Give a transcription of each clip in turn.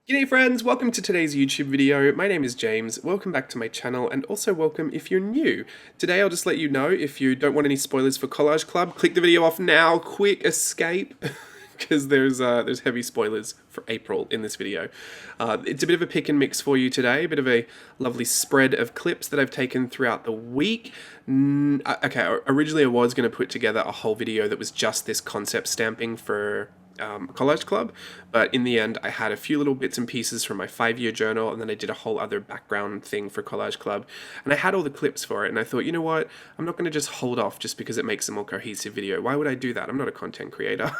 G'day friends, welcome to today's YouTube video. My name is James, welcome back to my channel, and also welcome if you're new. Today I'll just let you know, if you don't want any spoilers for Collage Club, click the video off now, quick escape, because there's heavy spoilers for April in this video. It's a bit of a pick and mix for you today, a bit of a lovely spread of clips that I've taken throughout the week. Okay, originally I was going to put together a whole video that was just this concept stamping for Collage Club, but in the end I had a few little bits and pieces from my 5-year journal, and then I did a whole other background thing for Collage Club, and I had all the clips for it, and I thought, you know what, I'm not going to just hold off just because it makes a more cohesive video. Why would I do that? I'm not a content creator.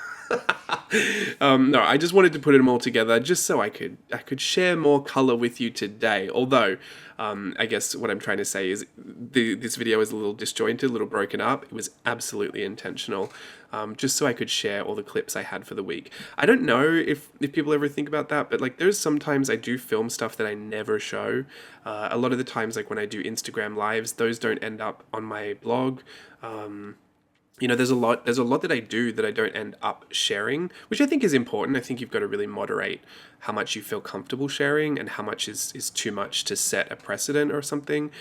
No, I just wanted to put them all together just so I could share more color with you today, although I guess what I'm trying to say is this video is a little disjointed, a little broken up. It was absolutely intentional, just so I could share all the clips I had for the week. I don't know if people ever think about that, but like there's sometimes I do film stuff that I never show. A lot of the times, like when I do Instagram lives, those don't end up on my blog. You know, there's a lot that I do that I don't end up sharing, which I think is important. I think you've got to really moderate how much you feel comfortable sharing and how much is too much to set a precedent or something,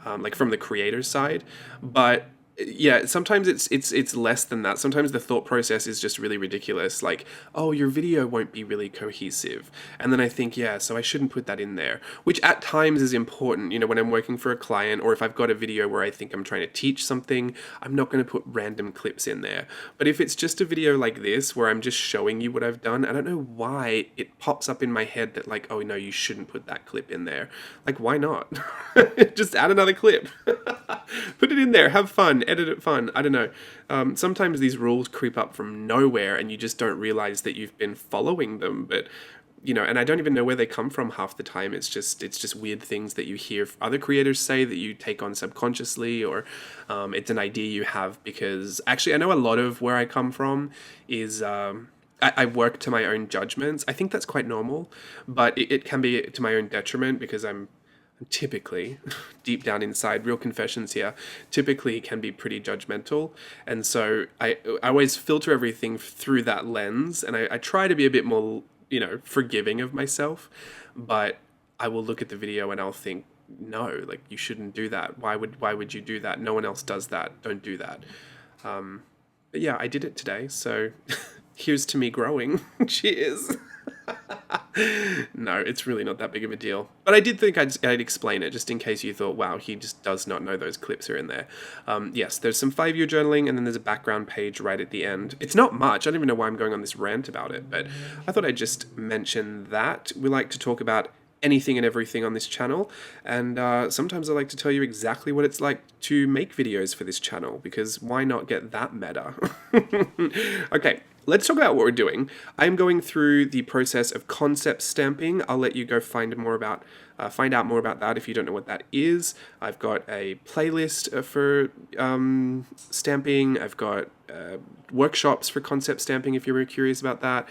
like from the creator's side. But yeah, sometimes it's less than that. Sometimes the thought process is just really ridiculous, like, oh, your video won't be really cohesive, and then I think, yeah, so I shouldn't put that in there, which at times is important. You know, when I'm working for a client, or if I've got a video where I think I'm trying to teach something, I'm not going to put random clips in there. But if it's just a video like this where I'm just showing you what I've done, I don't know why it pops up in my head that, like, oh no, you shouldn't put that clip in there. Like, why not? Just add another clip. Put it in there, have fun, edit it fun. I don't know. Sometimes these rules creep up from nowhere and you just don't realize that you've been following them. But, you know, and I don't even know where they come from half the time. It's just weird things that you hear other creators say that you take on subconsciously, or it's an idea you have because actually I know a lot of where I come from is I work to my own judgments. I think that's quite normal, but it can be to my own detriment because I'm typically, deep down inside, real confessions here, typically can be pretty judgmental. And so I always filter everything through that lens, and I try to be a bit more, you know, forgiving of myself. But I will look at the video and I'll think, no, like, you shouldn't do that. Why would you do that? No one else does that. Don't do that. But yeah, I did it today, so here's to me growing. Cheers. No, it's really not that big of a deal. But I did think I'd explain it, just in case you thought, wow, he just does not know those clips are in there. Yes, there's some 5-year journaling, and then there's a background page right at the end. It's not much. I don't even know why I'm going on this rant about it, but I thought I'd just mention that. We like to talk about anything and everything on this channel, and sometimes I like to tell you exactly what it's like to make videos for this channel, because why not get that meta? Okay, let's talk about what we're doing. I'm going through the process of concept stamping. I'll let you go find out more about that if you don't know what that is. I've got a playlist for stamping. I've got workshops for concept stamping if you're curious about that.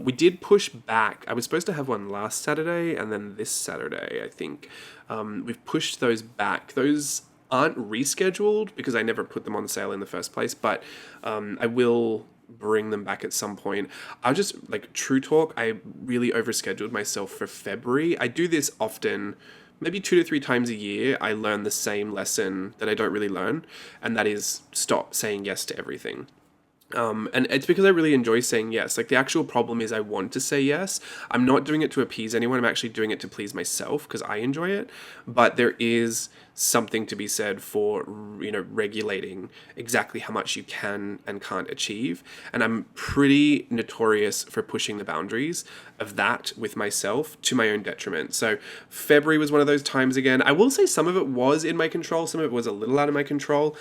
We did push back. I was supposed to have one last Saturday and then this Saturday, I think. We've pushed those back. Those aren't rescheduled because I never put them on sale in the first place, but I will bring them back at some point. I'll just, like, true talk, I really overscheduled myself for February. I do this often, maybe 2 to 3 times a year. I learn the same lesson that I don't really learn, and that is stop saying yes to everything. And it's because I really enjoy saying yes. Like, the actual problem is I want to say yes. I'm not doing it to appease anyone. I'm actually doing it to please myself because I enjoy it. But there is something to be said for, you know, regulating exactly how much you can and can't achieve. And I'm pretty notorious for pushing the boundaries of that with myself to my own detriment. So February was one of those times again. I will say some of it was in my control. Some of it was a little out of my control.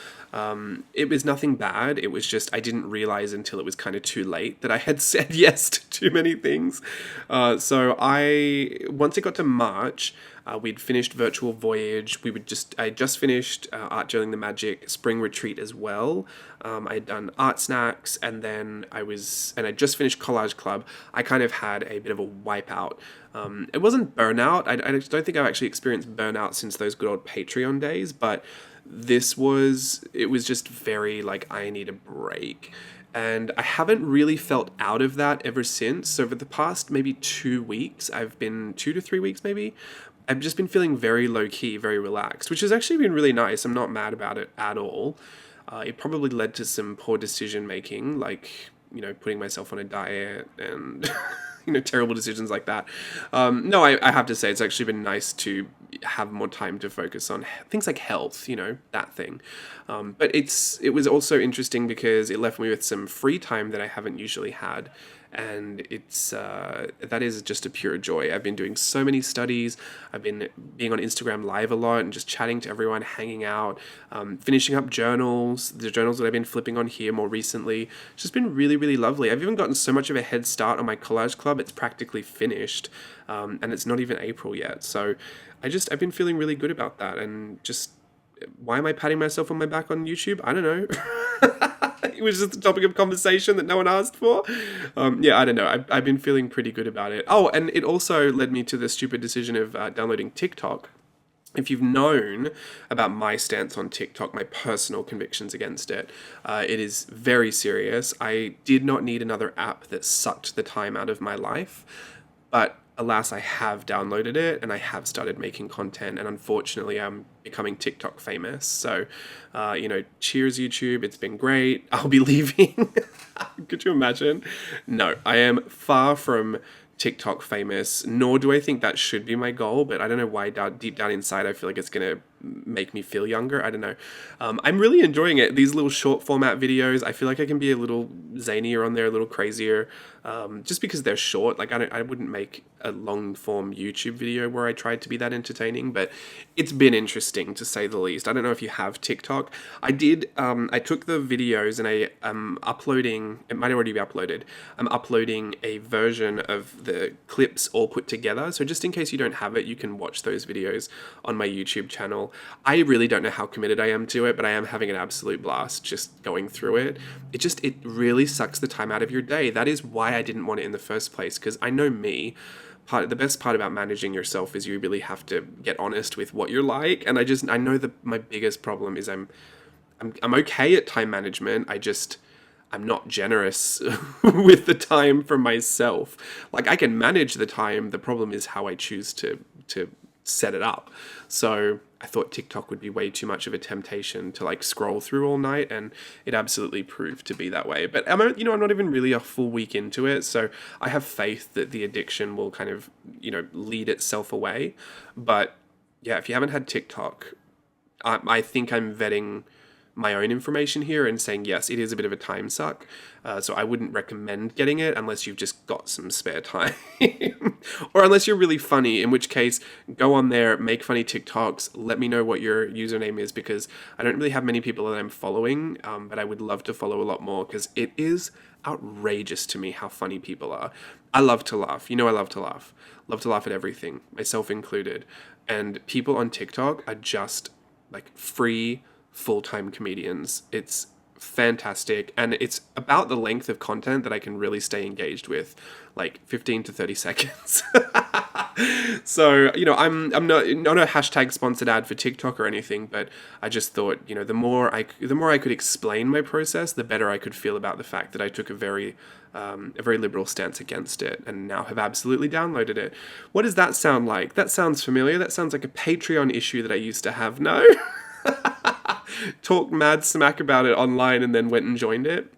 It was nothing bad. It was just I didn't realize until it was kind of too late that I had said yes to too many things. Once it got to March, we'd finished Virtual Voyage. I just finished Art Journaling the Magic Spring Retreat as well. I had done Art Snacks, and then I just finished Collage Club. I kind of had a bit of a wipeout. It wasn't burnout. I don't think I've actually experienced burnout since those good old Patreon days, but it was just very, like, I need a break. And I haven't really felt out of that ever since. So, over the past maybe 2 weeks, 2 to 3 weeks maybe, I've just been feeling very low key, very relaxed, which has actually been really nice. I'm not mad about it at all. It probably led to some poor decision making, like, putting myself on a diet and, terrible decisions like that. No, I have to say it's actually been nice to have more time to focus on things like health, that thing. But it was also interesting because it left me with some free time that I haven't usually had. And that is just a pure joy. I've been doing so many studies. I've been being on Instagram Live a lot and just chatting to everyone, hanging out, finishing up the journals that I've been flipping on here more recently. It's just been really, really lovely. I've even gotten so much of a head start on my collage club. It's practically finished, and it's not even April yet. So I've been feeling really good about that. And just, why am I patting myself on my back on YouTube? I don't know. It was just a topic of conversation that no one asked for. I don't know. I've been feeling pretty good about it. Oh, and it also led me to the stupid decision of downloading TikTok. If you've known about my stance on TikTok, my personal convictions against it, it is very serious. I did not need another app that sucked the time out of my life, but alas, I have downloaded it and I have started making content, and unfortunately I'm becoming TikTok famous. So, cheers YouTube, it's been great. I'll be leaving. Could you imagine? No, I am far from TikTok famous, nor do I think that should be my goal, but I don't know why deep down inside I feel like it's going to make me feel younger. I don't know. I'm really enjoying it. These little short format videos, I feel like I can be a little zanier on there, a little crazier, just because they're short. Like I wouldn't make a long form YouTube video where I tried to be that entertaining, but it's been interesting to say the least. I don't know if you have TikTok. I took the videos and I am uploading, it might already be uploaded. I'm uploading a version of the clips all put together. So just in case you don't have it, you can watch those videos on my YouTube channel. I really don't know how committed I am to it, but I am having an absolute blast just going through it. It really sucks the time out of your day. That is why I didn't want it in the first place, because I know me. The best part about managing yourself is you really have to get honest with what you're like. And I know that my biggest problem is I'm okay at time management. I'm not generous with the time for myself. Like, I can manage the time. The problem is how I choose to set it up. So I thought TikTok would be way too much of a temptation to like scroll through all night, and it absolutely proved to be that way. But I'm not even really a full week into it, so I have faith that the addiction will kind of, lead itself away. But yeah, if you haven't had TikTok, I think I'm vetting my own information here and saying, yes, it is a bit of a time suck. So I wouldn't recommend getting it unless you've just got some spare time. Or unless you're really funny, in which case, go on there, make funny TikToks, let me know what your username is, because I don't really have many people that I'm following, but I would love to follow a lot more, because it is outrageous to me how funny people are. I love to laugh. I love to laugh. Love to laugh at everything, myself included. And people on TikTok are just like free, full-time comedians. It's fantastic, and it's about the length of content that I can really stay engaged with, like 15 to 30 seconds. So, I'm not a hashtag sponsored ad for TikTok or anything, but I just thought, the more I could explain my process, the better I could feel about the fact that I took a very liberal stance against it, and now have absolutely downloaded it. What does that sound like? That sounds familiar. That sounds like a Patreon issue that I used to have. No? Talked mad smack about it online and then went and joined it.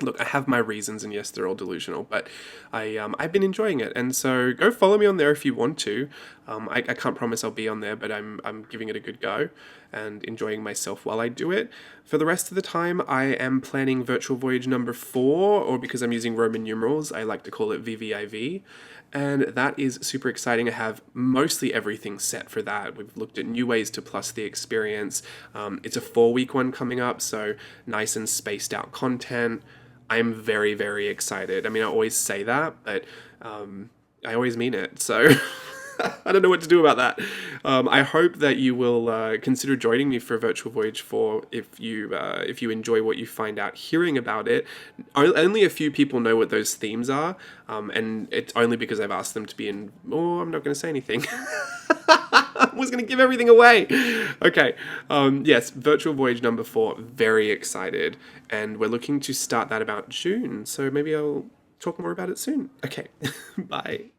Look, I have my reasons, and yes, they're all delusional, but I've been enjoying it, and so go follow me on there if you want to. I can't promise I'll be on there, but I'm giving it a good go and enjoying myself while I do it. For the rest of the time, I am planning Virtual Voyage number 4, or because I'm using Roman numerals, I like to call it VVIV. And that is super exciting. I have mostly everything set for that. We've looked at new ways to plus the experience. It's a 4-week one coming up, so nice and spaced out content. I'm very, very excited. I mean, I always say that, but I always mean it. So I don't know what to do about that. I hope that you will consider joining me for Virtual Voyage 4 if you enjoy what you find out hearing about it. Only a few people know what those themes are, and it's only because I've asked them to be in. Oh, I'm not going to say anything. was going to give everything away. Okay. Yes, Virtual Voyage number 4. Very excited. And we're looking to start that about June. So maybe I'll talk more about it soon. Okay. Bye.